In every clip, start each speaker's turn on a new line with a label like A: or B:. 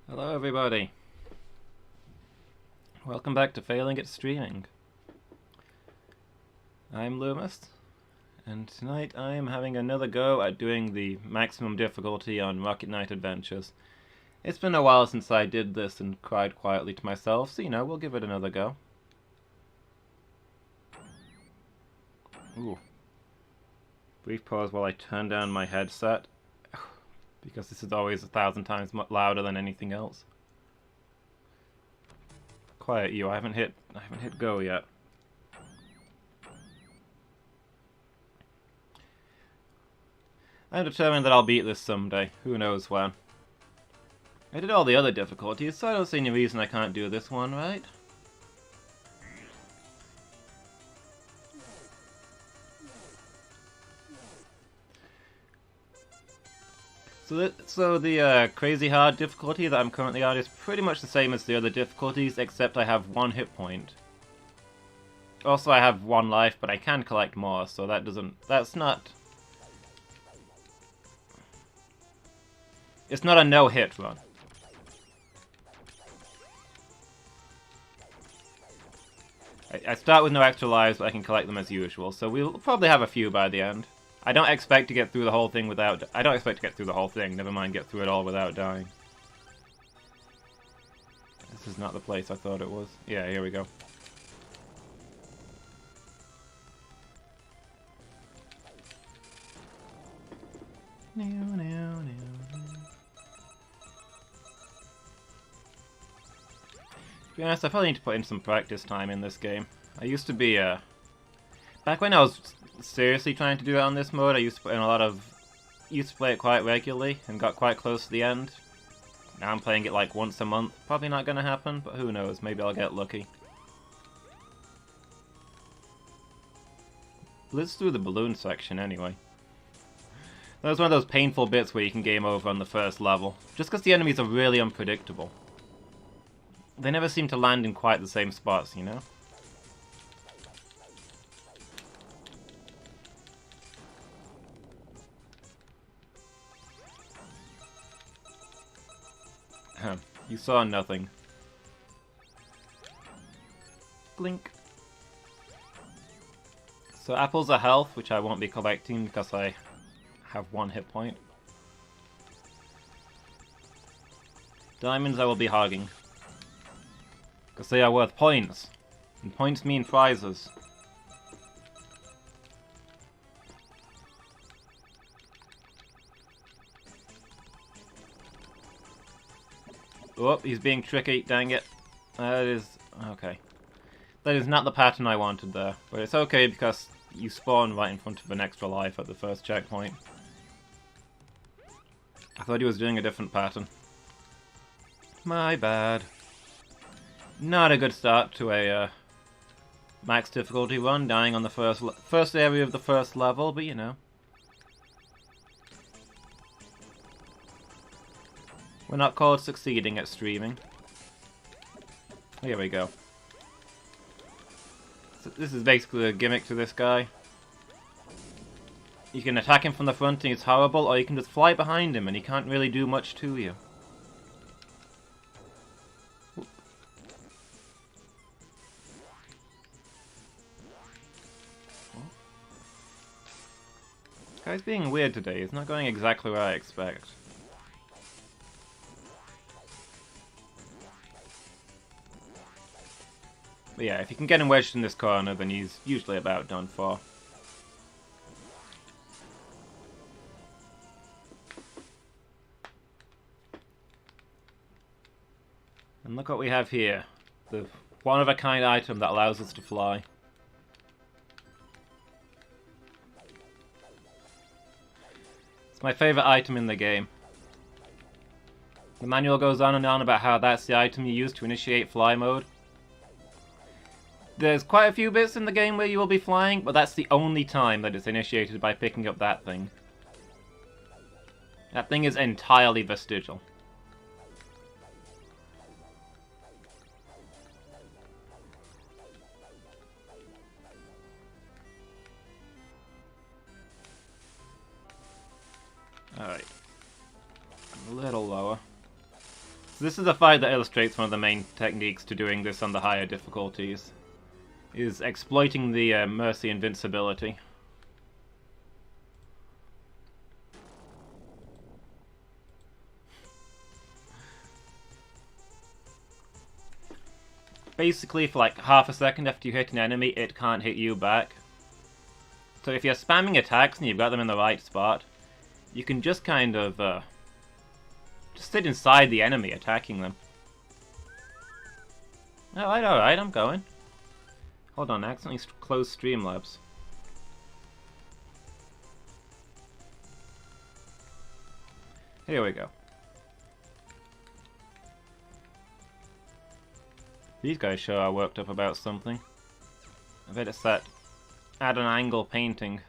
A: Hello everybody. Welcome back to Failing at Streaming. I'm Lumus, and tonight I am having another go at doing the maximum difficulty on Rocket Knight Adventures. It's been a while since I did this and cried quietly to myself, so we'll give it another go. Ooh. Brief pause while I turn down my headset, because this is always 1,000 times louder than anything else. Quiet you, I haven't hit go yet. I'm determined that I'll beat this someday, who knows when. I did all the other difficulties, so I don't see any reason I can't do this one, right? So the crazy hard difficulty that I'm currently on is pretty much the same as the other difficulties, except I have 1 hit point. Also, I have 1 life, but I can collect more, so that's not... It's not a no-hit run. I start with no extra lives, but I can collect them as usual, so we'll probably have a few by the end. I don't expect to get through the whole thing without... I don't expect to get through the whole thing, never mind get through it all without dying. This is not the place I thought it was. Yeah, here we go. To be honest, I probably need to put in some practice time in this game. I used to be, back when I was seriously trying to do it on this mode, I used to put in a lot of... used to play it quite regularly, and got quite close to the end. Now I'm playing it like once a month. Probably not gonna happen, but who knows, maybe I'll get lucky. Blitz through the balloon section anyway. That was one of those painful bits where you can game over on the first level, just because the enemies are really unpredictable. They never seem to land in quite the same spots, you know? You saw nothing. Blink. So apples are health, which I won't be collecting because I have 1 hit point. Diamonds I will be hogging. Because they are worth points. And points mean prizes. Oh, he's being tricky, dang it. That is... okay. That is not the pattern I wanted there. But it's okay because you spawn right in front of an extra life at the first checkpoint. I thought he was doing a different pattern. My bad. Not a good start to a max difficulty run, dying on the first area of the first level, but you know. We're not called succeeding at streaming. Here we go. So this is basically a gimmick to this guy. You can attack him from the front and he's horrible, or you can just fly behind him and he can't really do much to you. This guy's being weird today, he's not going exactly where I expect. But yeah, if you can get him wedged in this corner, then he's usually about done for. And look what we have here. The one-of-a-kind item that allows us to fly. It's my favourite item in the game. The manual goes on and on about how that's the item you use to initiate fly mode. There's quite a few bits in the game where you will be flying, but that's the only time that it's initiated by picking up that thing. That thing is entirely vestigial. Alright. A little lower. So this is a fight that illustrates one of the main techniques to doing this on the higher difficulties, is exploiting the Mercy invincibility. Basically, for like half a second after you hit an enemy, it can't hit you back. So if you're spamming attacks and you've got them in the right spot, you can just kind of just sit inside the enemy attacking them. Alright, I'm going. Hold on, I accidentally closed Streamlabs. Here we go. These guys sure are worked up about something. I bet it's that add an angle painting.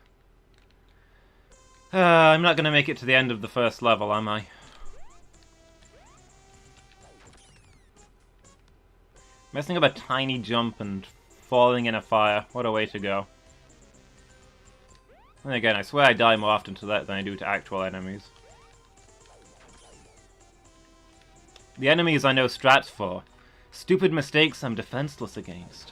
A: I'm not gonna make it to the end of the first level, am I? Messing up a tiny jump and falling in a fire. What a way to go. And again, I swear I die more often to that than I do to actual enemies. The enemies I know strats for. Stupid mistakes I'm defenseless against.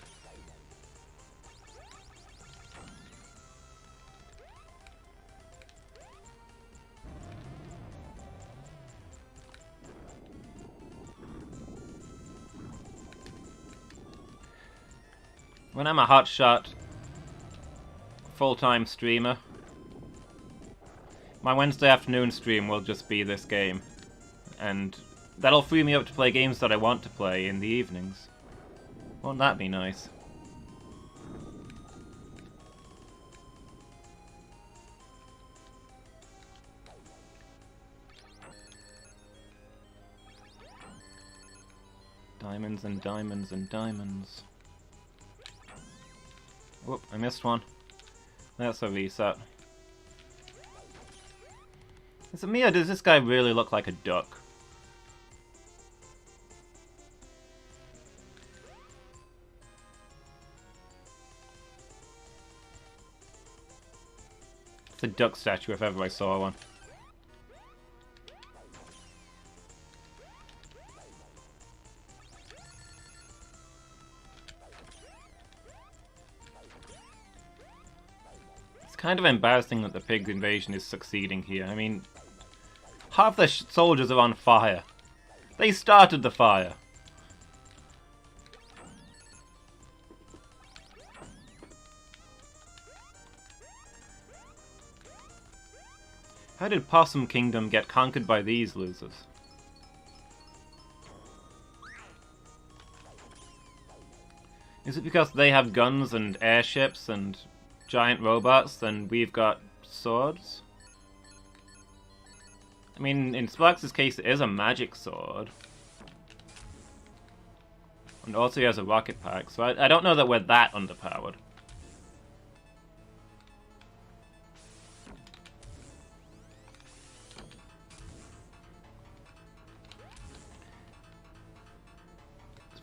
A: When I'm a hotshot full-time streamer, my Wednesday afternoon stream will just be this game. And that'll free me up to play games that I want to play in the evenings. Won't that be nice? Diamonds and diamonds and diamonds. Whoop, I missed one. That's a reset. Is it me or does this guy really look like a duck? It's a duck statue if ever I saw one. It's kind of embarrassing that the pig invasion is succeeding here. I mean, half the soldiers are on fire. They started the fire. How did Possum Kingdom get conquered by these losers? Is it because they have guns and airships and giant robots and we've got swords? I mean, in Sparks' case it is a magic sword. And also he has a rocket pack, so I don't know that we're that underpowered.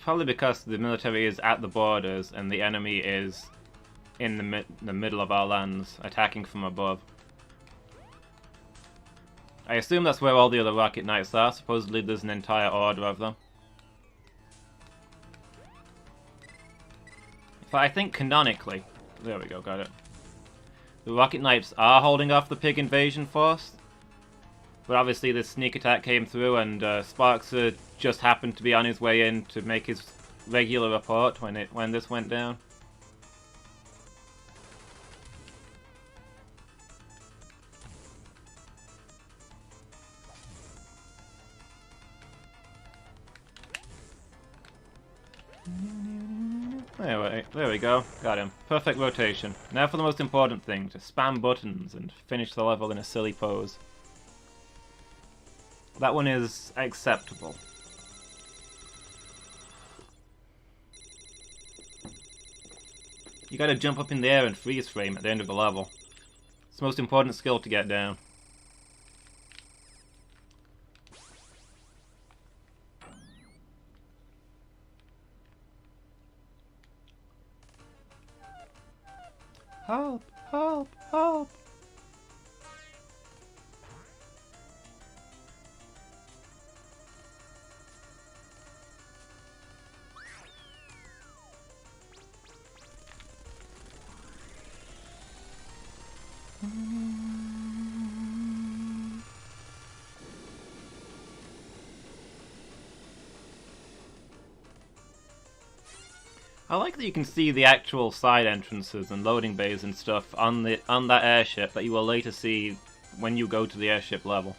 A: Probably because the military is at the borders and the enemy is in the middle of our lands, attacking from above. I assume that's where all the other Rocket Knights are. Supposedly there's an entire order of them. But I think canonically... There we go, got it. The Rocket Knights are holding off the pig invasion force. But obviously this sneak attack came through and Sparkster just happened to be on his way in to make his regular report when this went down. Anyway, there we go. Got him. Perfect rotation. Now for the most important thing, to spam buttons and finish the level in a silly pose. That one is acceptable. You gotta jump up in the air and freeze frame at the end of the level. It's the most important skill to get down. Help! Help! Help! I like that you can see the actual side entrances and loading bays and stuff on that airship that you will later see when you go to the airship level.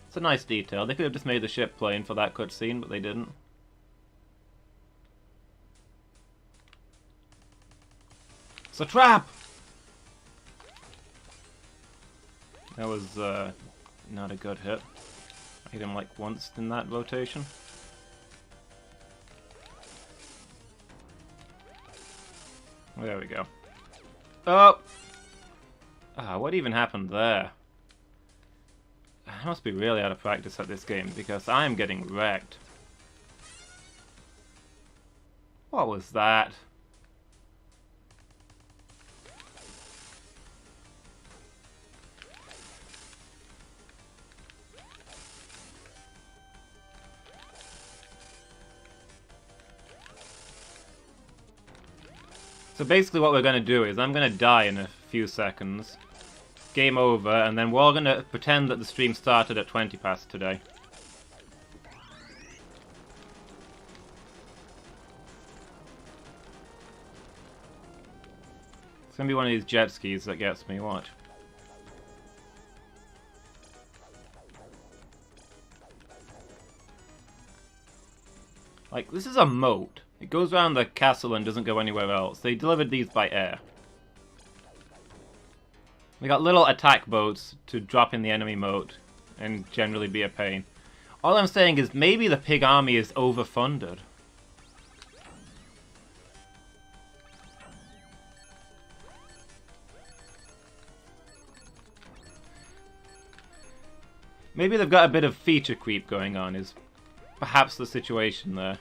A: It's a nice detail. They could have just made the ship plain for that cutscene, but they didn't. It's a trap! That was not a good hit. I hit him like once in that rotation. There we go. Oh! Ah, what even happened there? I must be really out of practice at this game, because I am getting wrecked. What was that? So basically what we're going to do is I'm going to die in a few seconds. Game over, and then we're all going to pretend that the stream started at 20 past today. It's going to be one of these jet skis that gets me, watch. Like, this is a moat. It goes around the castle and doesn't go anywhere else. They delivered these by air. We got little attack boats to drop in the enemy moat and generally be a pain. All I'm saying is maybe the pig army is overfunded. Maybe they've got a bit of feature creep going on, is perhaps the situation there.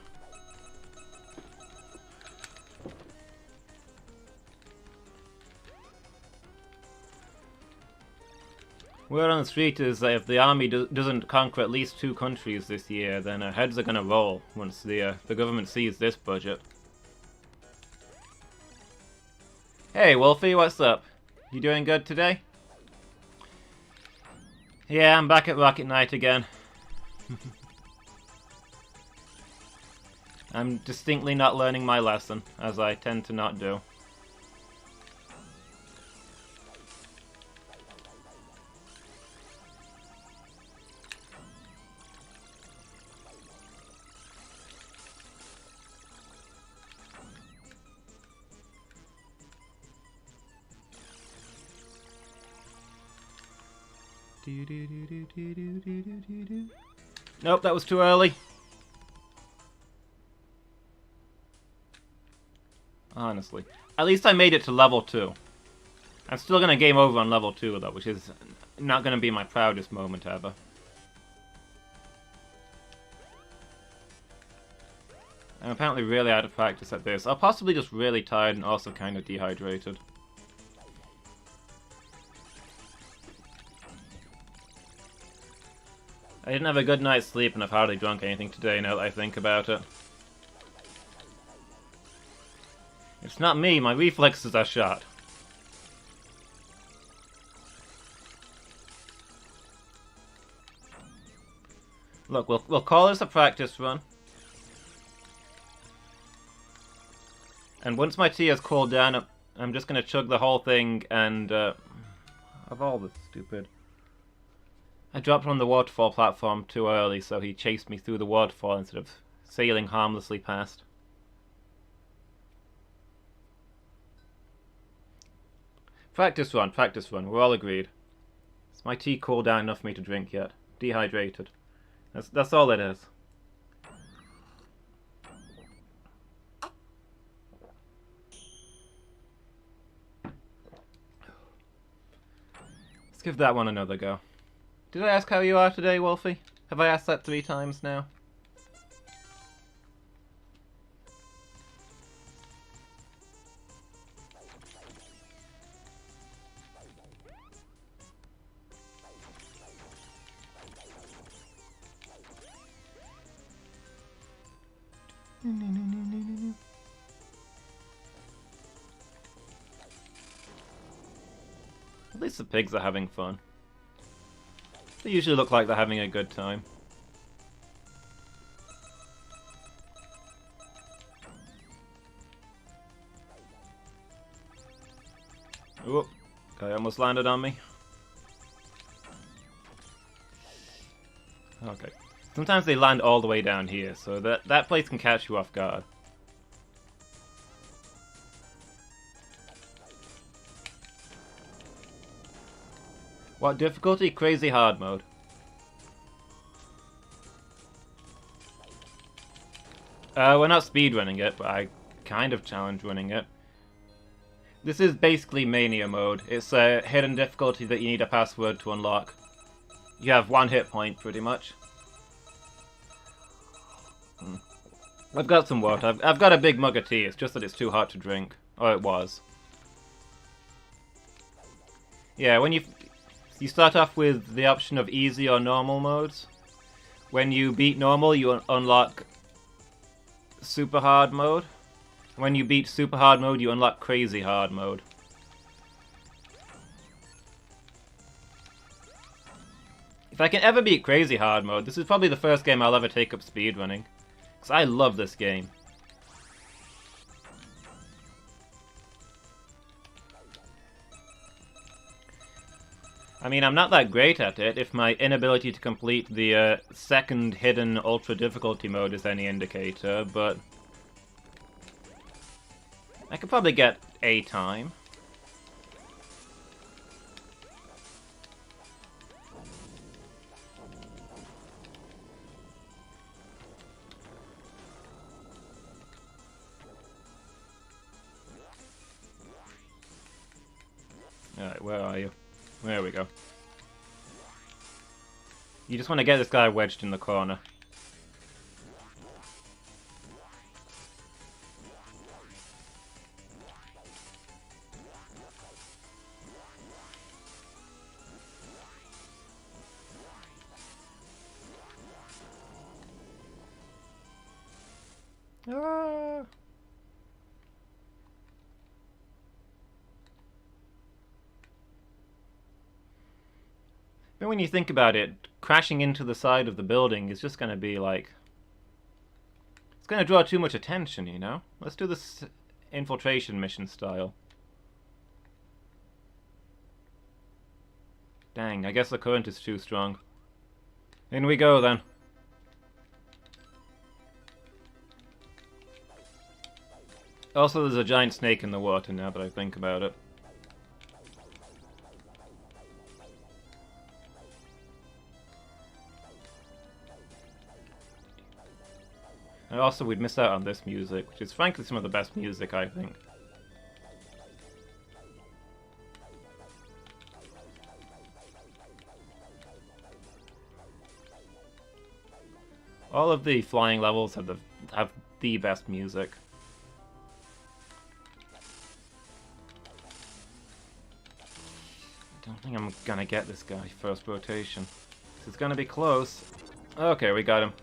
A: Word on the street is that if the army doesn't conquer at least 2 countries this year, then heads are gonna roll once the government sees this budget. Hey Wolfie, what's up? You doing good today? Yeah, I'm back at Rocket Knight again. I'm distinctly not learning my lesson, as I tend to not do. Nope, that was too early. Honestly. At least I made it to level 2. I'm still gonna game over on level 2 though, which is not gonna be my proudest moment ever. I'm apparently really out of practice at this. I'm possibly just really tired and also kind of dehydrated. I didn't have a good night's sleep and I've hardly drunk anything today now that I think about it. It's not me, my reflexes are shot. Look, we'll call this a practice run. And once my tea has cooled down, I'm just gonna chug the whole thing and, of all the stupid... I dropped on the waterfall platform too early, so he chased me through the waterfall instead of sailing harmlessly past. Practice run, we're all agreed. Is my tea cooled down enough for me to drink yet? Dehydrated. That's all it is. Let's give that one another go. Did I ask how you are today, Wolfie? Have I asked that 3 times now? At least the pigs are having fun. They usually look like they're having a good time. Oh, guy almost landed on me. Okay. Sometimes they land all the way down here, so that place can catch you off guard. What difficulty? Crazy hard mode. We're not speedrunning it, but I kind of challenge running it. This is basically Mania mode. It's a hidden difficulty that you need a password to unlock. You have 1 hit point, pretty much. I've got some water. I've got a big mug of tea, it's just that it's too hot to drink. Or it was. Yeah, when you start off with the option of easy or normal modes. When you beat normal, you unlock super hard mode. When you beat super hard mode, you unlock crazy hard mode. If I can ever beat crazy hard mode, this is probably the first game I'll ever take up speedrunning. Because I love this game. I mean, I'm not that great at it, if my inability to complete the second hidden ultra difficulty mode is any indicator, but I could probably get a time. Alright, where are you? There we go. You just want to get this guy wedged in the corner. Ah. But when you think about it, crashing into the side of the building is just going to be like... It's going to draw too much attention, you know? Let's do this infiltration mission style. Dang, I guess the current is too strong. In we go, then. Also, there's a giant snake in the water now that I think about it. And also, we'd miss out on this music, which is frankly some of the best music, I think. All of the flying levels have the best music. I don't think I'm gonna get this guy first rotation. It's gonna be close. Okay, we got him.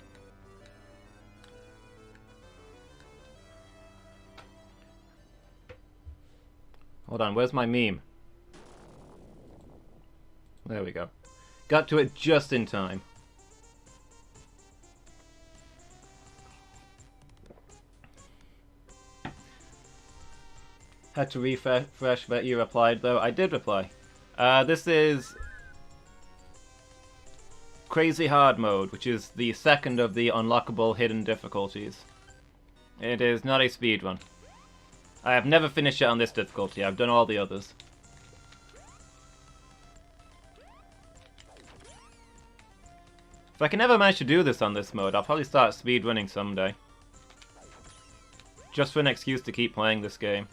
A: Hold on, where's my meme? There we go. Got to it just in time. Had to refresh that you replied, though. I did reply. This is Crazy Hard Mode, which is the second of the unlockable hidden difficulties. It is not a speedrun. I have never finished it on this difficulty. I've done all the others. If I can ever manage to do this on this mode, I'll probably start speedrunning someday. Just for an excuse to keep playing this game.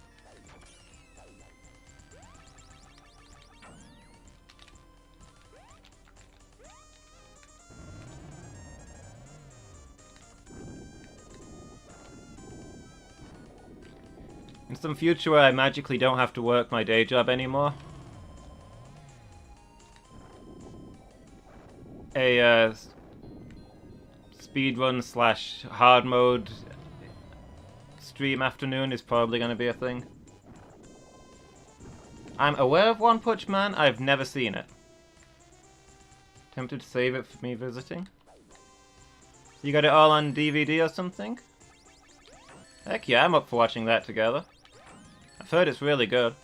A: In some future where I magically don't have to work my day job anymore, a speedrun / hard mode stream afternoon is probably going to be a thing. I'm aware of One Punch Man, I've never seen it. Tempted to save it for me visiting. You got it all on DVD or something? Heck yeah, I'm up for watching that together. I've heard it's really good.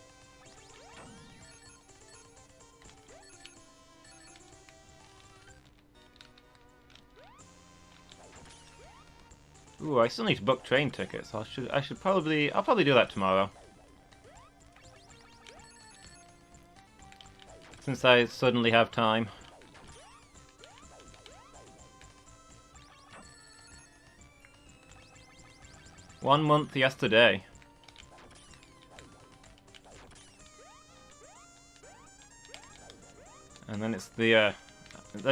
A: Ooh, I still need to book train tickets. I'll probably do that tomorrow. Since I suddenly have time. One month yesterday. And then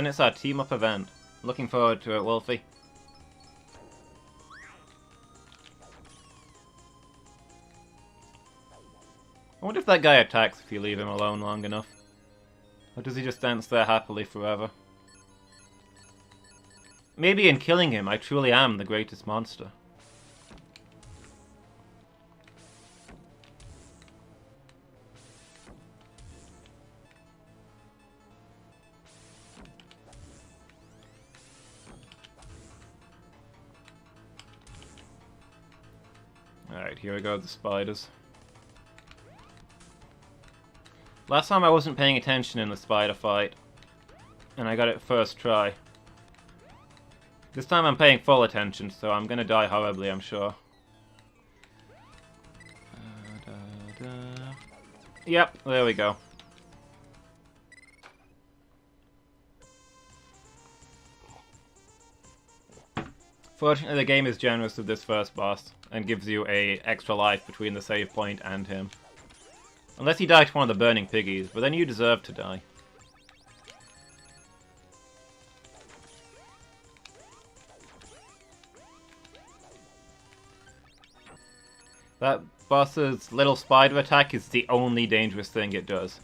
A: it's our team up event. Looking forward to it, Wolfie. I wonder if that guy attacks if you leave him alone long enough. Or does he just dance there happily forever? Maybe in killing him, I truly am the greatest monster. Alright, here we go, the spiders. Last time I wasn't paying attention in the spider fight, and I got it first try. This time I'm paying full attention, so I'm gonna die horribly, I'm sure. Yep, there we go. Fortunately, the game is generous with this first boss, and gives you a extra life between the save point and him. Unless you die to one of the burning piggies, but then you deserve to die. That boss's little spider attack is the only dangerous thing it does.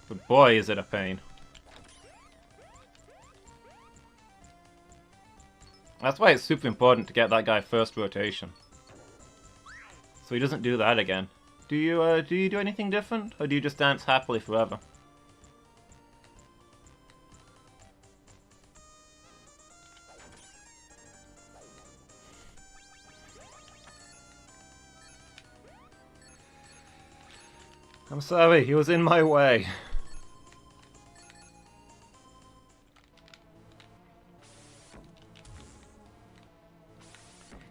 A: But boy, is it a pain. That's why it's super important to get that guy first rotation. So he doesn't do that again. Do you do anything different? Or do you just dance happily forever? I'm sorry, he was in my way.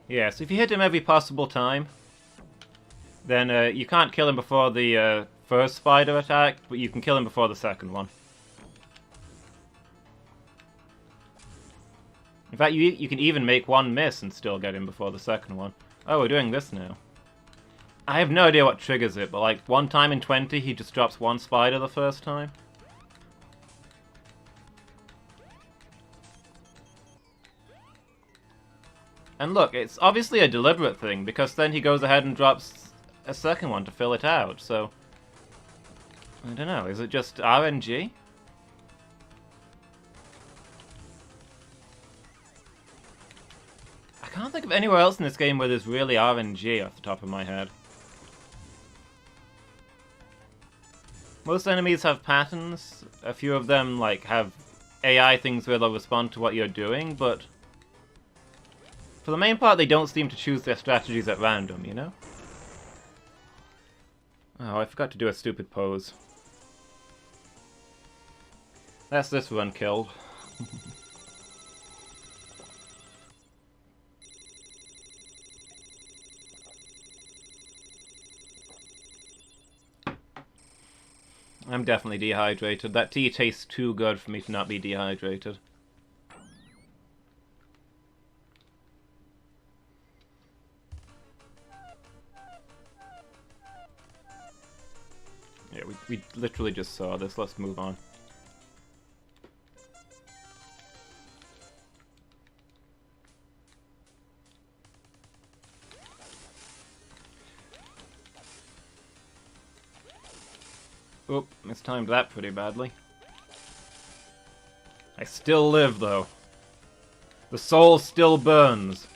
A: Yeah, so if you hit him every possible time, then you can't kill him before the first spider attack, but you can kill him before the second one. In fact, you can even make one miss and still get him before the second one. Oh, we're doing this now. I have no idea what triggers it, but like one time in 20 he just drops one spider the first time. And look, it's obviously a deliberate thing, because then he goes ahead and drops a second one to fill it out, so... I don't know, is it just RNG? I can't think of anywhere else in this game where there's really RNG off the top of my head. Most enemies have patterns, a few of them like have AI things where they'll respond to what you're doing, but for the main part they don't seem to choose their strategies at random, you know? Oh, I forgot to do a stupid pose. That's this run killed. I'm definitely dehydrated. That tea tastes too good for me to not be dehydrated. Yeah, we literally just saw this. Let's move on. Oop, mistimed that pretty badly. I still live, though. The soul still burns.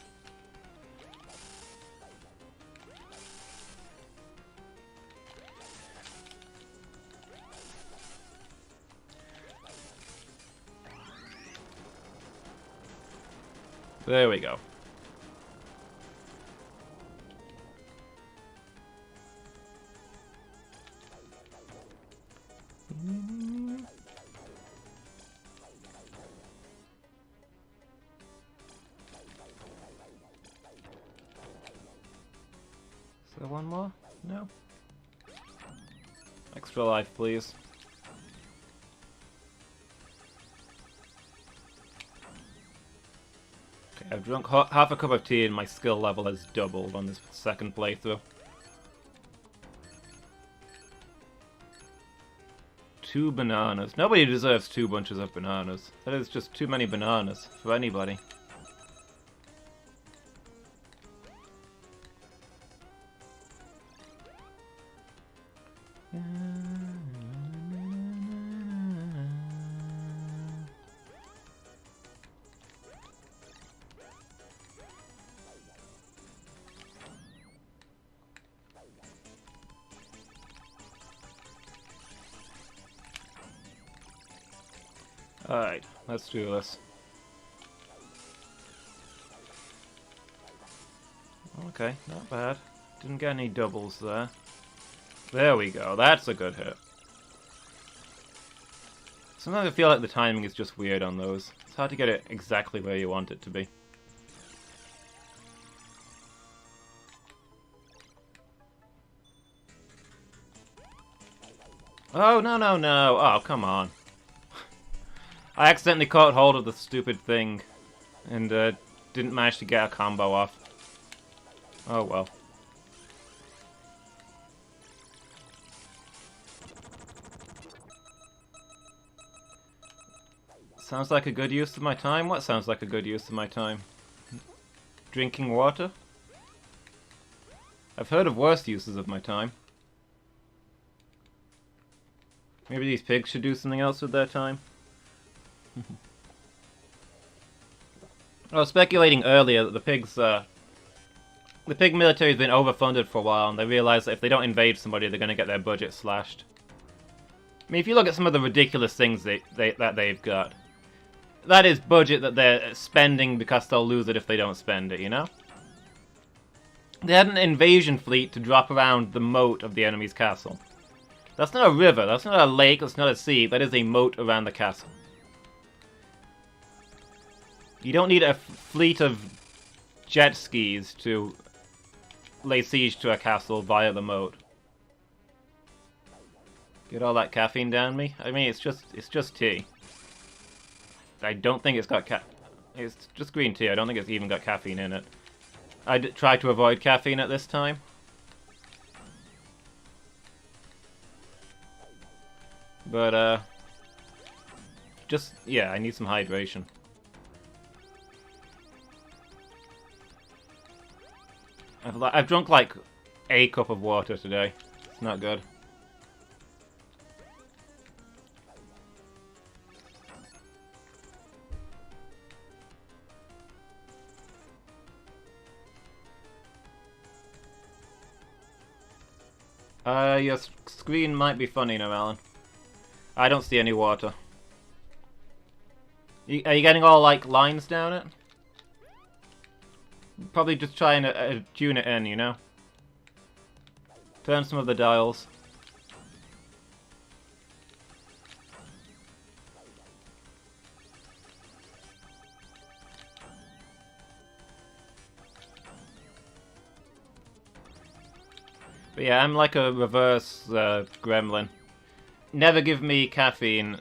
A: There we go. there one more? No? Extra life, please. Okay, I've drunk half a cup of tea and my skill level has doubled on this second playthrough. 2 bananas. Nobody deserves 2 bunches of bananas. That is just too many bananas for anybody. Alright, let's do this. Okay, not bad. Didn't get any doubles there. There we go, that's a good hit. Sometimes I feel like the timing is just weird on those. It's hard to get it exactly where you want it to be. Oh, no, no, no. Oh, come on. I accidentally caught hold of the stupid thing and didn't manage to get a combo off. Oh well. Sounds like a good use of my time? What sounds like a good use of my time? Drinking water? I've heard of worse uses of my time. Maybe these pigs should do something else with their time? I was speculating earlier that the pig military has been overfunded for a while, and they realize that if they don't invade somebody, they're going to get their budget slashed. I mean, if you look at some of the ridiculous things that they've got, that is budget that they're spending because they'll lose it if they don't spend it, you know? They had an invasion fleet to drop around the moat of the enemy's castle. That's not a river, that's not a lake, that's not a sea, that is a moat around the castle. You don't need a fleet of jet skis to lay siege to a castle via the moat. Get all that caffeine down me? I mean, it's just tea. I don't think it's got it's just green tea. I don't think it's even got caffeine in it. I tried to avoid caffeine at this time. But, yeah, I need some hydration. I've drunk like a cup of water today. It's not good. Your screen might be funny now, Alan. I don't see any water. Are you getting all, like, lines down it? Probably just trying to tune it in, you know? Turn some of the dials. But yeah, I'm like a reverse gremlin. Never give me caffeine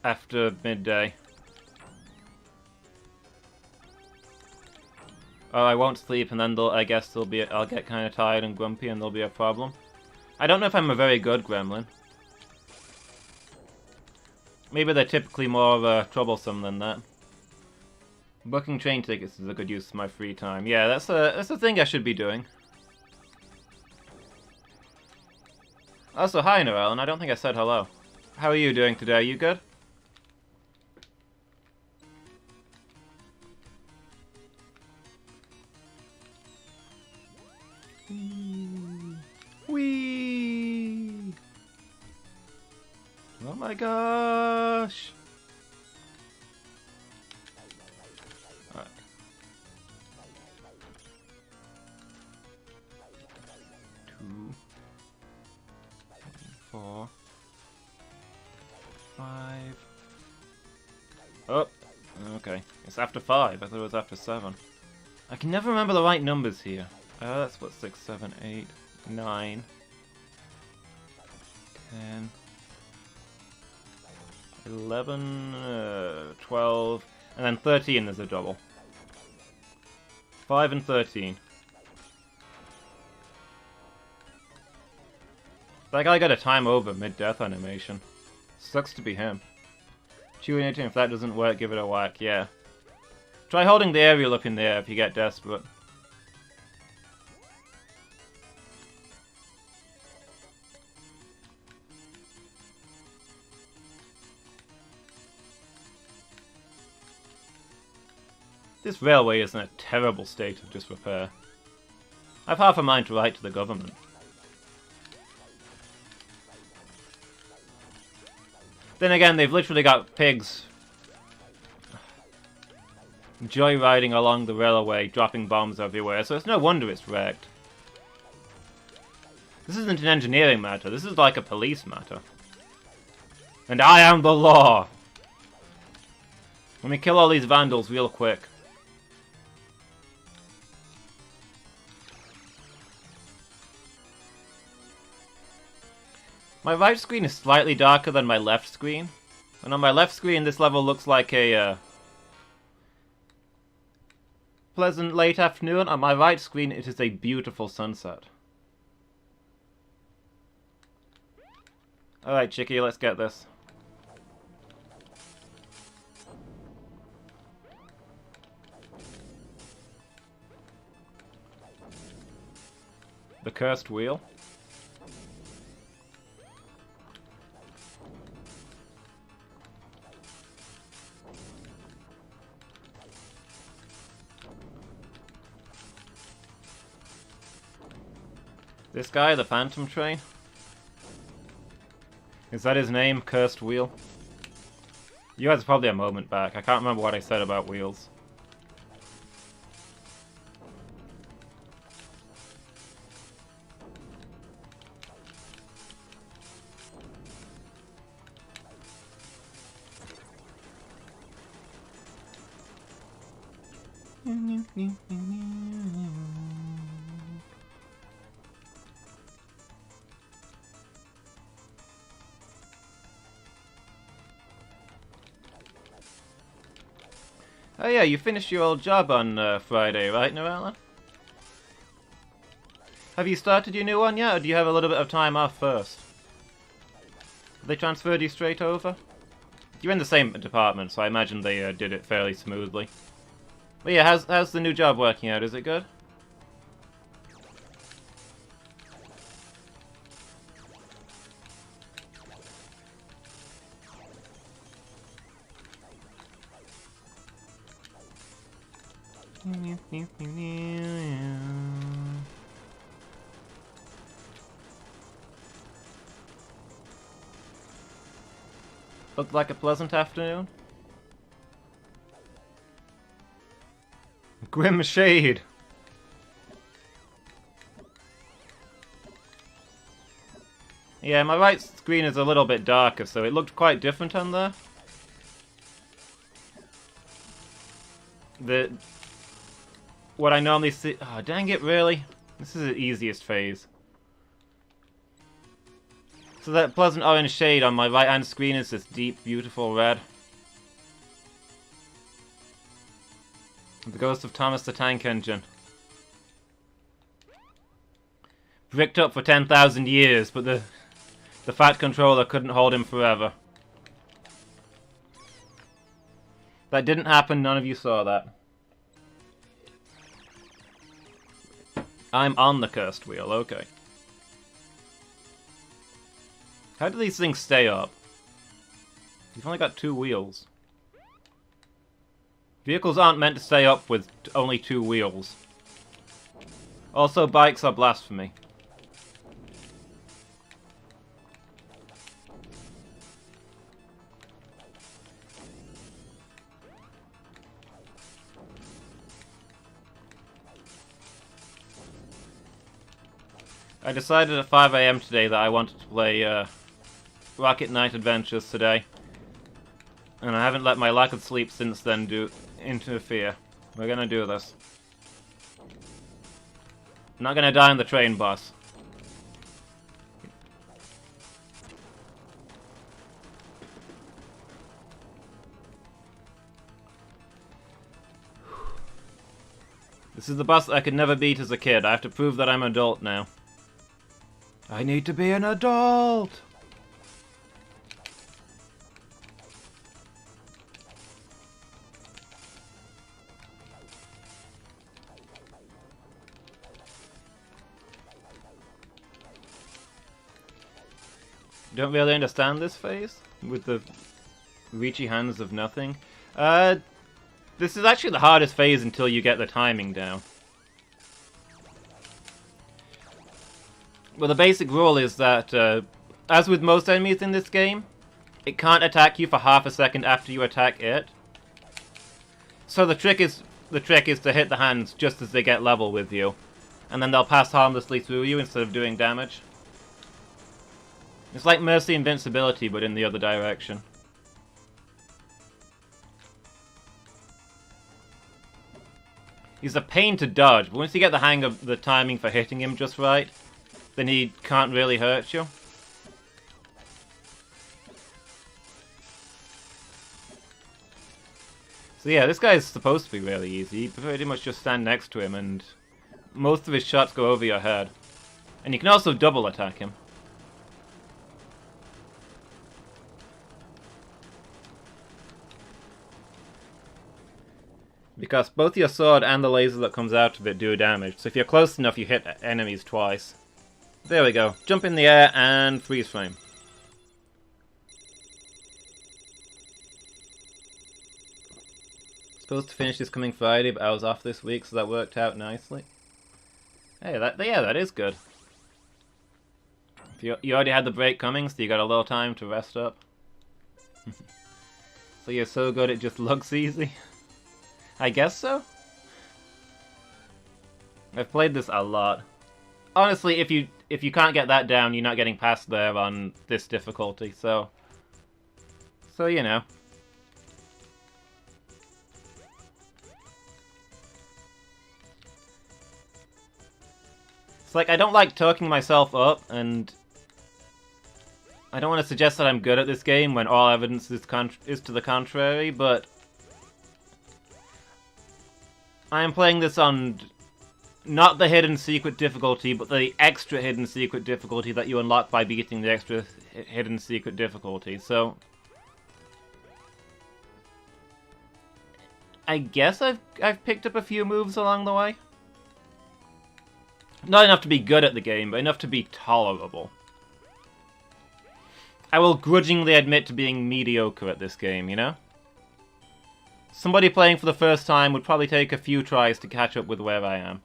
A: after midday. Oh, I won't sleep, and then I guess I'll get kind of tired and grumpy, and there'll be a problem. I don't know if I'm a very good gremlin. Maybe they're typically more troublesome than that. Booking train tickets is a good use of my free time. Yeah, that's a thing I should be doing. Also, hi, Noelle, I don't think I said hello. How are you doing today? You good? Whee! Oh my gosh! Alright. 2, 4, 5. Oh, okay. It's after 5. I thought it was after 7. I can never remember the right numbers here. That's what, 6, 7, 8, 9, 10, 11, 12, and then 13 is a double. 5 and 13. That guy got a time over mid-death animation. Sucks to be him. Tune it in, if that doesn't work, give it a whack, yeah. Try holding the aerial up in the air if you get desperate. This railway is in a terrible state of disrepair. I've half a mind to write to the government. Then again, they've literally got pigs joyriding along the railway, dropping bombs everywhere, so it's no wonder it's wrecked. This isn't an engineering matter, this is like a police matter. And I am the law! Let me kill all these vandals real quick. My right screen is slightly darker than my left screen. And on my left screen, this level looks like a pleasant late afternoon. On my right screen, it is a beautiful sunset. Alright, Chicky, let's get this. The cursed wheel. This guy, the Phantom Train? Is that his name, Cursed Wheel? You guys are probably a moment back. I can't remember what I said about wheels. Oh yeah, you finished your old job on Friday, right, Narella? Have you started your new one yet, or do you have a little bit of time off first? Have they transferred you straight over? You're in the same department, so I imagine they did it fairly smoothly. But yeah, how's the new job working out? Is it good? Looked like a pleasant afternoon. Grim shade. Yeah, my right screen is a little bit darker, so it looked quite different on there. What I normally see... Oh, dang it, really? This is the easiest phase. So that pleasant orange shade on my right-hand screen is this deep, beautiful red. The ghost of Thomas the Tank Engine. Bricked up for 10,000 years, but the Fat Controller couldn't hold him forever. That didn't happen, none of you saw that. I'm on the cursed wheel, okay. How do these things stay up? You've only got 2 wheels. Vehicles aren't meant to stay up with only 2 wheels. Also, bikes are blasphemy. I decided at 5 AM today that I wanted to play Rocket Knight Adventures today. And I haven't let my lack of sleep since then interfere. We're gonna do this. I'm not gonna die on the train, boss. This is the boss I could never beat as a kid. I have to prove that I'm an adult now. I need to be an adult! Don't really understand this phase with the reachy hands of nothing. This is actually the hardest phase until you get the timing down. Well, the basic rule is that, as with most enemies in this game, it can't attack you for half a second after you attack it. So the trick is to hit the hands just as they get level with you, and then they'll pass harmlessly through you instead of doing damage. It's like Mercy Invincibility, but in the other direction. He's a pain to dodge, but once you get the hang of the timing for hitting him just right, then he can't really hurt you. So yeah, this guy is supposed to be really easy. You pretty much just stand next to him and most of his shots go over your head. And you can also double attack him. Because both your sword and the laser that comes out of it do damage, so if you're close enough you hit enemies twice. There we go. Jump in the air and freeze frame. Supposed to finish this coming Friday, but I was off this week, so that worked out nicely. Hey, that is good. You already had the break coming, so you got a little time to rest up. So you're so good it just looks easy? I guess so? I've played this a lot. Honestly, if you can't get that down, you're not getting past there on this difficulty, so you know. It's like, I don't like talking myself up, and I don't want to suggest that I'm good at this game when all evidence is to the contrary, but I am playing this on not the hidden secret difficulty, but the extra hidden secret difficulty that you unlock by beating the extra hidden secret difficulty, so I guess I've picked up a few moves along the way. Not enough to be good at the game, but enough to be tolerable. I will grudgingly admit to being mediocre at this game, you know? Somebody playing for the first time would probably take a few tries to catch up with where I am.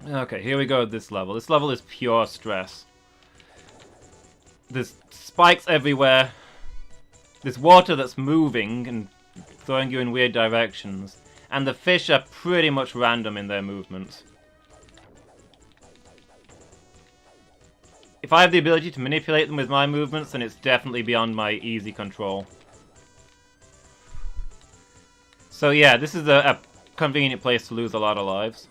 A: Okay, here we go with this level. This level is pure stress. There's spikes everywhere. There's water that's moving and throwing you in weird directions. And the fish are pretty much random in their movements. If I have the ability to manipulate them with my movements, then it's definitely beyond my easy control. So yeah, this is a convenient place to lose a lot of lives.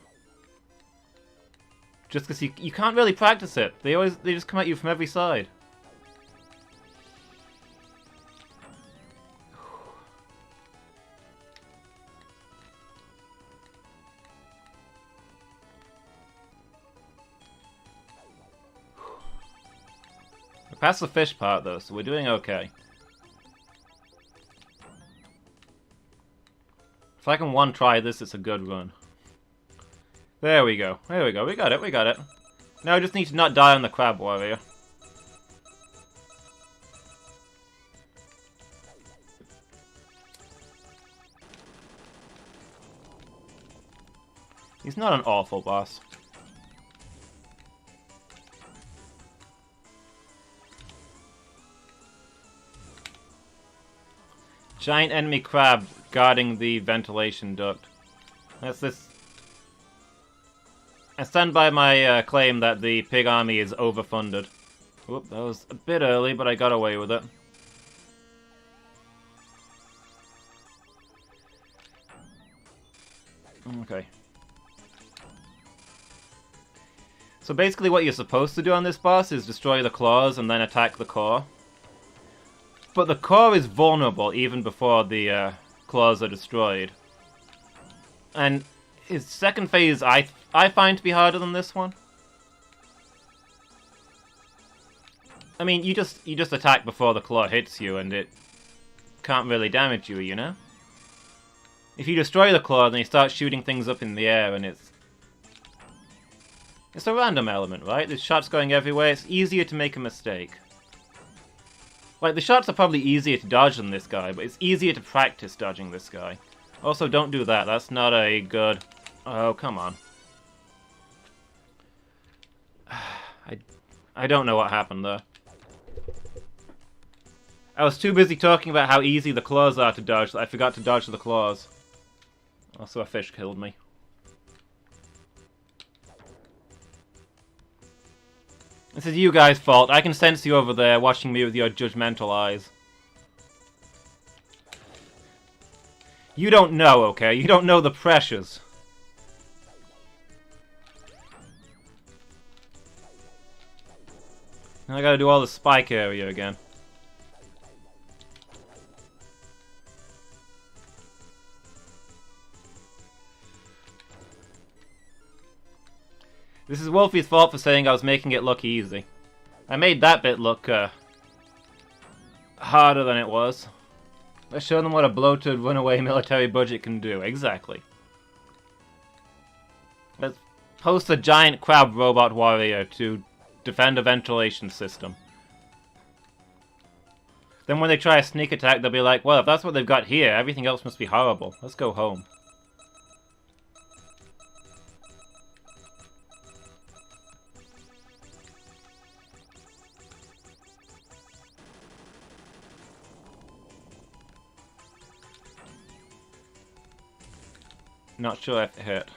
A: Just because you can't really practice it. They just come at you from every side. I passed the fish part though, so we're doing okay. If I can one try this, it's a good run. There we go. There we go. We got it. We got it. Now I just need to not die on the crab warrior. He's not an awful boss. Giant enemy crab guarding the ventilation duct. That's this. I stand by my claim that the pig army is overfunded. Whoop, that was a bit early, but I got away with it. Okay. So basically what you're supposed to do on this boss is destroy the claws and then attack the core. But the core is vulnerable even before the claws are destroyed. And his second phase I find to be harder than this one. I mean, you just attack before the claw hits you and it can't really damage you, you know? If you destroy the claw, then you start shooting things up in the air, and it's a random element, right? There's shots going everywhere. It's easier to make a mistake. Like, the shots are probably easier to dodge than this guy, but it's easier to practice dodging this guy. Also, don't do that. That's not a good... Oh, come on. I don't know what happened there. I was too busy talking about how easy the claws are to dodge that I forgot to dodge the claws. Also, a fish killed me. This is you guys' fault. I can sense you over there, watching me with your judgmental eyes. You don't know, okay? You don't know the pressures. Now I gotta do all the spike area again. This is Wolfie's fault for saying I was making it look easy. I made that bit look, harder than it was. Let's show them what a bloated, runaway military budget can do. Exactly. Let's post a giant crab robot warrior to defend a ventilation system. Then when they try a sneak attack, they'll be like, well, if that's what they've got here, everything else must be horrible. Let's go home. Not sure if it hit.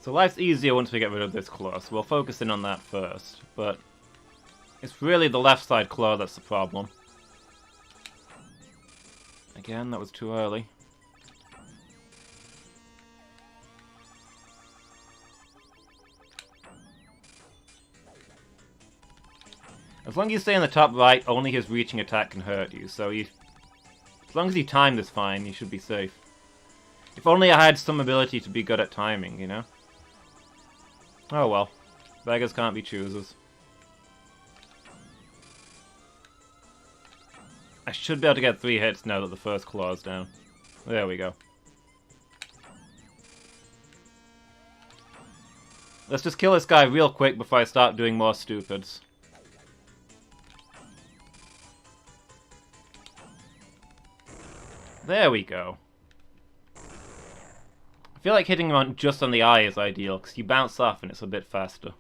A: So life's easier once we get rid of this claw, so we'll focus in on that first. But it's really the left side claw that's the problem. Again, that was too early. As long as you stay in the top right, only his reaching attack can hurt you, so as long as you time this fine, you should be safe. If only I had some ability to be good at timing, you know? Oh well. Beggars can't be choosers. I should be able to get 3 hits now that the first claw's down. There we go. Let's just kill this guy real quick before I start doing more stupids. There we go. I feel like hitting him just on the eye is ideal, because you bounce off and it's a bit faster.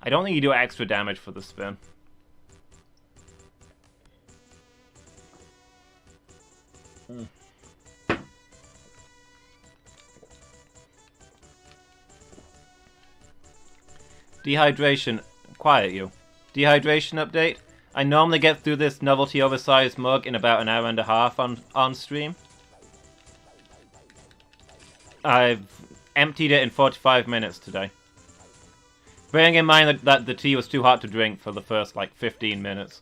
A: I don't think you do extra damage for the spin. Dehydration. Quiet you. Dehydration update. I normally get through this novelty oversized mug in about an hour and a half on stream. I've emptied it in 45 minutes today. Bearing in mind that the tea was too hot to drink for the first, like, 15 minutes.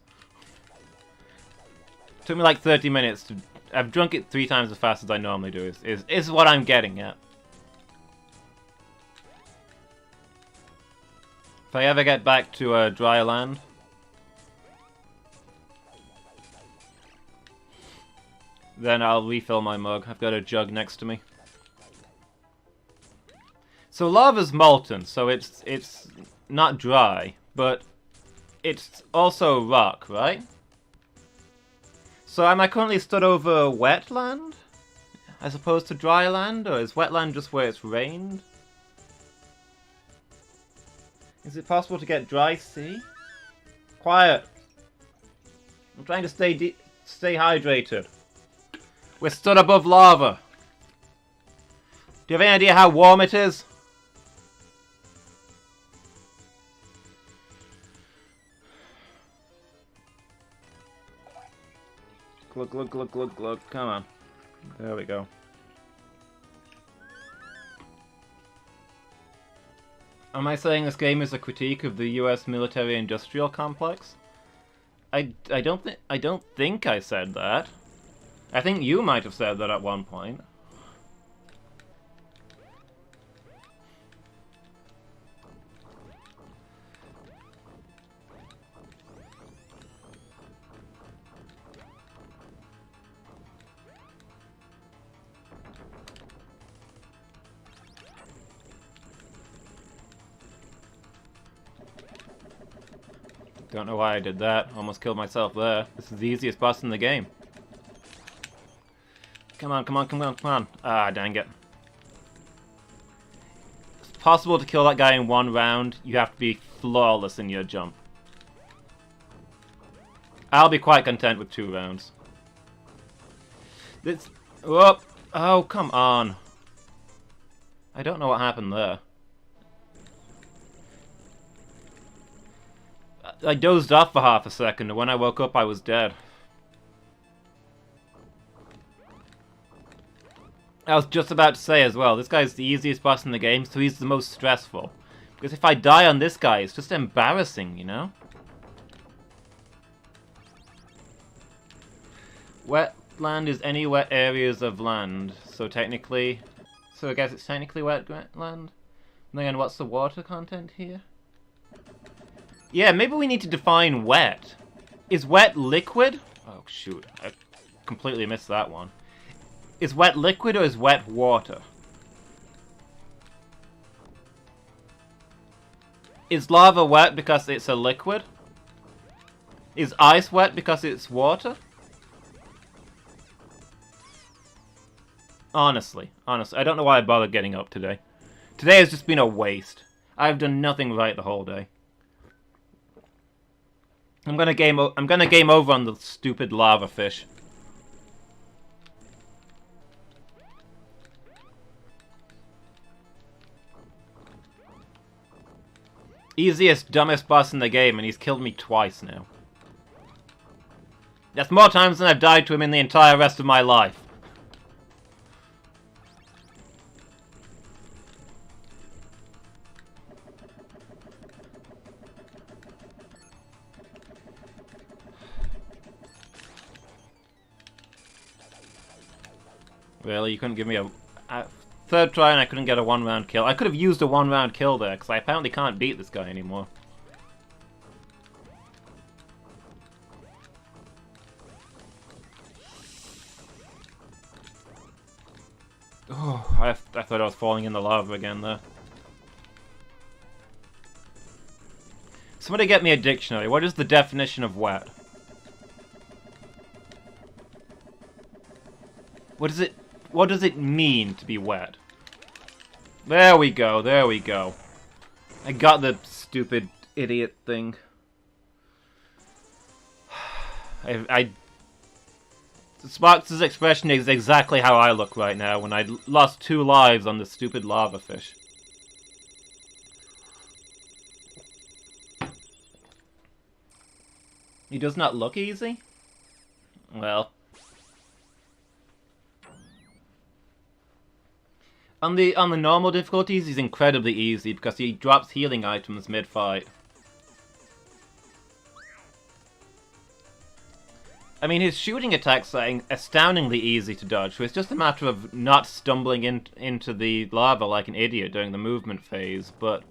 A: Took me like 30 minutes to... I've drunk it 3 times as fast as I normally do, is what I'm getting at. If I ever get back to dry land... then I'll refill my mug. I've got a jug next to me. So lava's molten, so it's not dry, but it's also rock, right? So am I currently stood over wetland as opposed to dry land, or is wetland just where it's rained? Is it possible to get dry sea? Quiet. I'm trying to stay hydrated. We're stood above lava. Do you have any idea how warm it is? Glug, glug, glug, glug, glug. Come on. There we go. Am I saying this game is a critique of the US military-industrial complex? I don't think I said that. I think you might have said that at one point. Don't know why I did that. Almost killed myself there. This is the easiest boss in the game. Come on, come on, come on, come on. Ah, dang it. It's possible to kill that guy in one round. You have to be flawless in your jump. I'll be quite content with 2 rounds. This... Whoop! Oh, come on. I don't know what happened there. I dozed off for half a second, and when I woke up I was dead. I was just about to say as well, this guy's the easiest boss in the game, so he's the most stressful. Because if I die on this guy, it's just embarrassing, you know? Wetland is any wet areas of land, so technically... So I guess it's technically wet land? And then what's the water content here? Yeah, maybe we need to define wet. Is wet liquid? Oh, shoot. I completely missed that one. Is wet liquid or is wet water? Is lava wet because it's a liquid? Is ice wet because it's water? Honestly, I don't know why I bothered getting up today. Today has just been a waste. I've done nothing right the whole day. I'm gonna game over on the stupid lava fish. Easiest, dumbest boss in the game, and he's killed me twice now. That's more times than I've died to him in the entire rest of my life. Really? You couldn't give me a third try and I couldn't get a 1-round kill. I could have used a 1-round kill there, because I apparently can't beat this guy anymore. Oh, I thought I was falling in the lava again there. Somebody get me a dictionary. What is the definition of wet? What does it mean to be wet? There we go, there we go. I got the stupid idiot thing. Sparks' expression is exactly how I look right now when I lost 2 lives on the stupid lava fish. He does not look easy? Well... On the normal difficulties, he's incredibly easy because he drops healing items mid-fight. I mean, his shooting attacks are astoundingly easy to dodge, so it's just a matter of not stumbling into the lava like an idiot during the movement phase, but...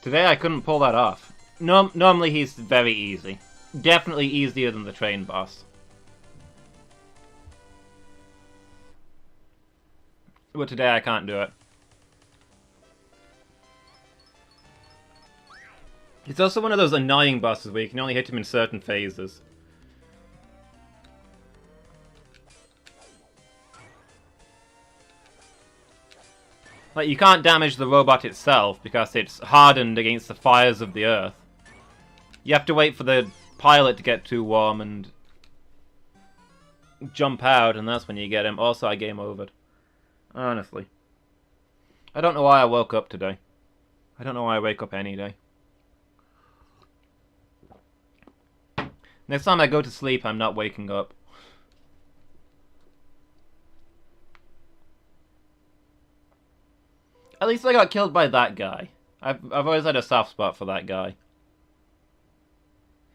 A: Today I couldn't pull that off. Normally he's very easy. Definitely easier than the train boss. But today I can't do it. It's also one of those annoying bosses where you can only hit him in certain phases. Like, you can't damage the robot itself because it's hardened against the fires of the earth. You have to wait for the pilot to get too warm and jump out, and that's when you get him. Also, I game overed. Honestly. I don't know why I woke up today. I don't know why I wake up any day. Next time I go to sleep, I'm not waking up. At least I got killed by that guy. I've always had a soft spot for that guy.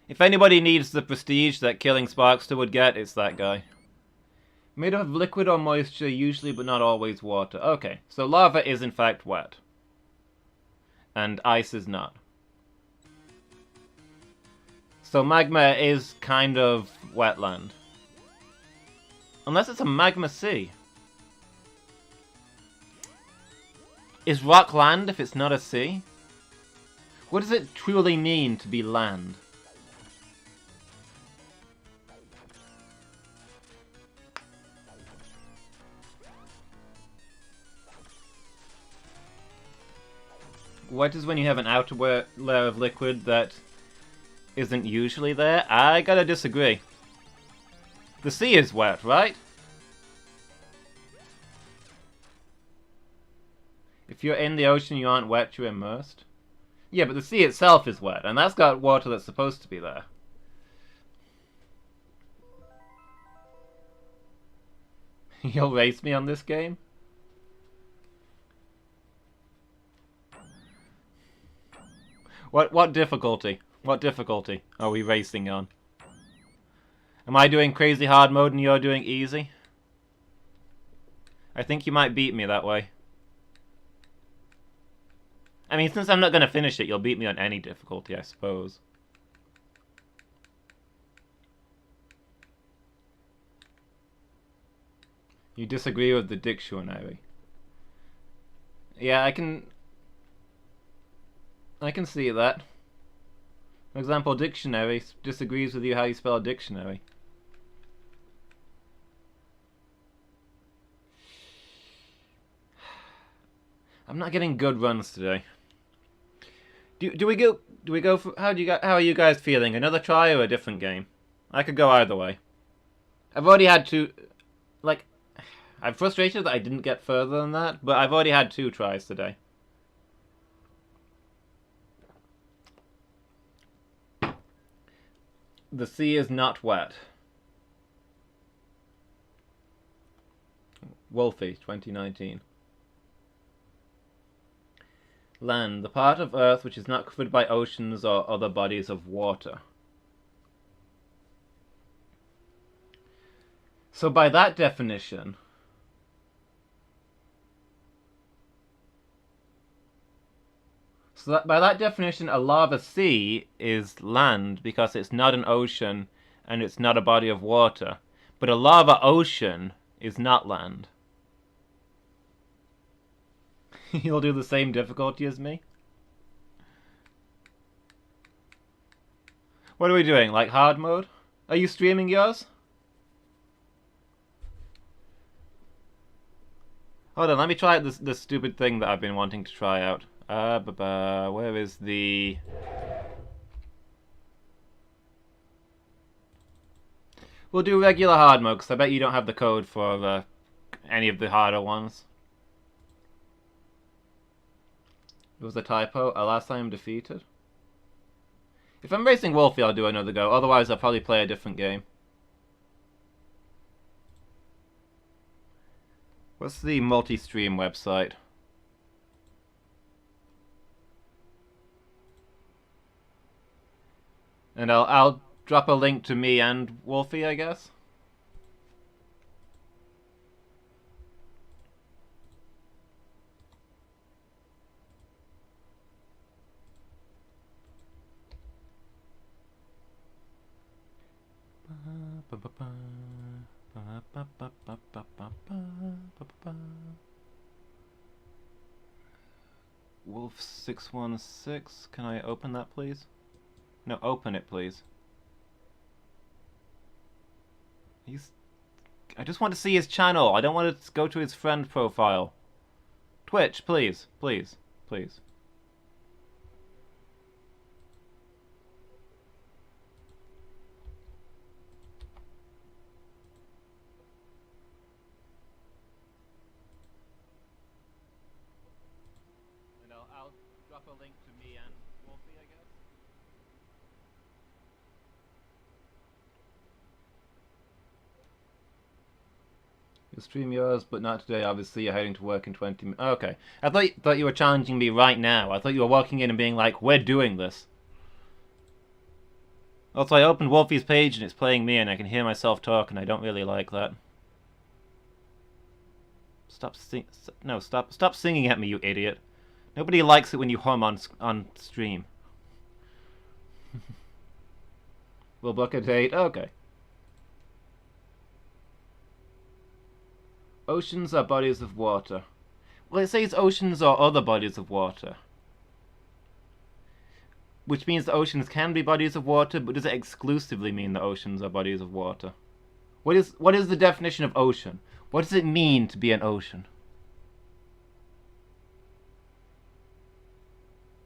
A: If anybody needs the prestige that killing Sparkster would get, it's that guy. Made of liquid or moisture, usually but not always water. Okay, so lava is in fact wet. And ice is not. So magma is kind of wetland. Unless it's a magma sea. Is rock land if it's not a sea? What does it truly mean to be land? What is when you have an outer layer of liquid that isn't usually there? I gotta disagree. The sea is wet, right? If you're in the ocean, you aren't wet, you're immersed. Yeah, but the sea itself is wet, and that's got water that's supposed to be there. You'll race me on this game? What difficulty? What difficulty are we racing on? Am I doing crazy hard mode and you're doing easy? I think you might beat me that way. I mean, since I'm not going to finish it, you'll beat me on any difficulty, I suppose. You disagree with the dictionary. Yeah, I can see that. For example, dictionary disagrees with you how you spell dictionary. I'm not getting good runs today. Do we go for how are you guys feeling? Another try or a different game? I could go either way. I've already had two, like, I'm frustrated that I didn't get further than that, but I've already had 2 tries today. The sea is not wet. Wolfie, 2019. Land, the part of Earth which is not covered by oceans or other bodies of water. So by that definition, a lava sea is land because it's not an ocean and it's not a body of water. But a lava ocean is not land. You'll do the same difficulty as me? What are we doing? Like hard mode? Are you streaming yours? Hold on, let me try out this stupid thing that I've been wanting to try out. Where is the... We'll do regular hard mode, because I bet you don't have the code for any of the harder ones. It was a typo. Alas, I am defeated. If I'm racing Wolfie, I'll do another go. Otherwise, I'll probably play a different game. What's the multi-stream website? And I'll drop a link to me and Wolfie, I guess. Wolf 616. Can I open that, please? No, open it, please. I just want to see his channel. I don't want to go to his friend profile. Twitch, please. Please. Please. link to me and Wolfie, I guess. You'll stream yours, but not today. Obviously, you're heading to work in 20 minutes. Okay. I thought you were challenging me right now. I thought you were walking in and being like, we're doing this. Also, I opened Wolfie's page and it's playing me and I can hear myself talk and I don't really like that. Stop singing at me, you idiot. Nobody likes it when you hum on stream. We'll book a date? Okay. Oceans are bodies of water. Well, it says oceans are other bodies of water. Which means the oceans can be bodies of water, but does it exclusively mean the oceans are bodies of water? What is the definition of ocean? What does it mean to be an ocean?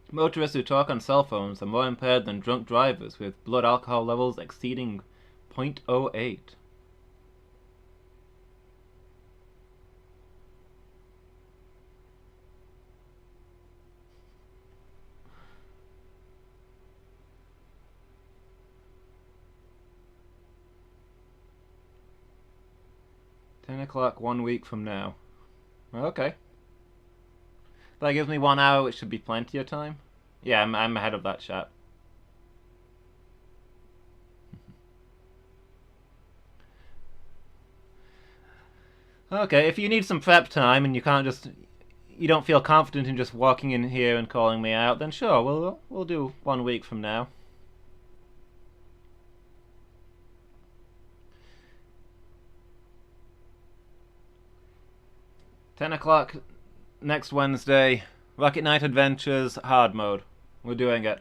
A: Motorists who talk on cell phones are more impaired than drunk drivers with blood alcohol levels exceeding 0.08. $10 1 week from now. Okay. That gives me 1 hour, which should be plenty of time. Yeah, I'm ahead of that chat. Okay, if you need some prep time and you don't feel confident in just walking in here and calling me out, then sure, we'll do 1 week from now. $10 next Wednesday. Rocket Knight Adventures hard mode. We're doing it.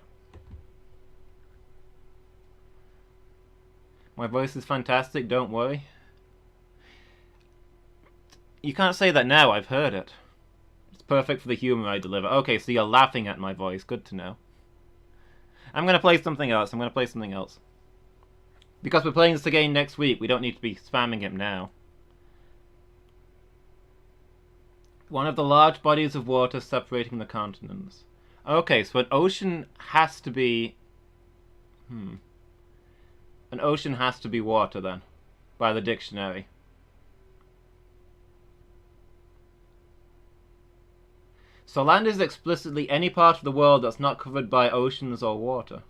A: My voice is fantastic, don't worry. You can't say that now, I've heard it. It's perfect for the humor I deliver. Okay, so you're laughing at my voice. Good to know. I'm gonna play something else. Because we're playing this again next week, we don't need to be spamming it now. One of the large bodies of water separating the continents. Okay, so an ocean has to be... An ocean has to be water, then. By the dictionary. So land is explicitly any part of the world that's not covered by oceans or water.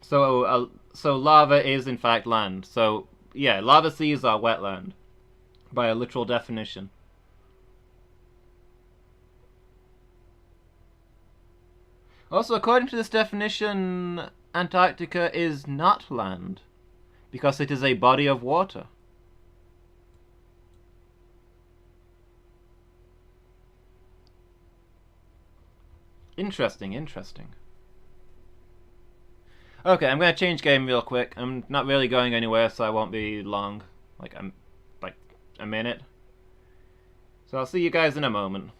A: So lava is in fact land. So... yeah, lava seas are wetland, by a literal definition. Also, according to this definition, Antarctica is not land, because it is a body of water. Interesting. Okay, I'm gonna change game real quick. I'm not really going anywhere, so I won't be long. I'm like a minute. So I'll see you guys in a moment.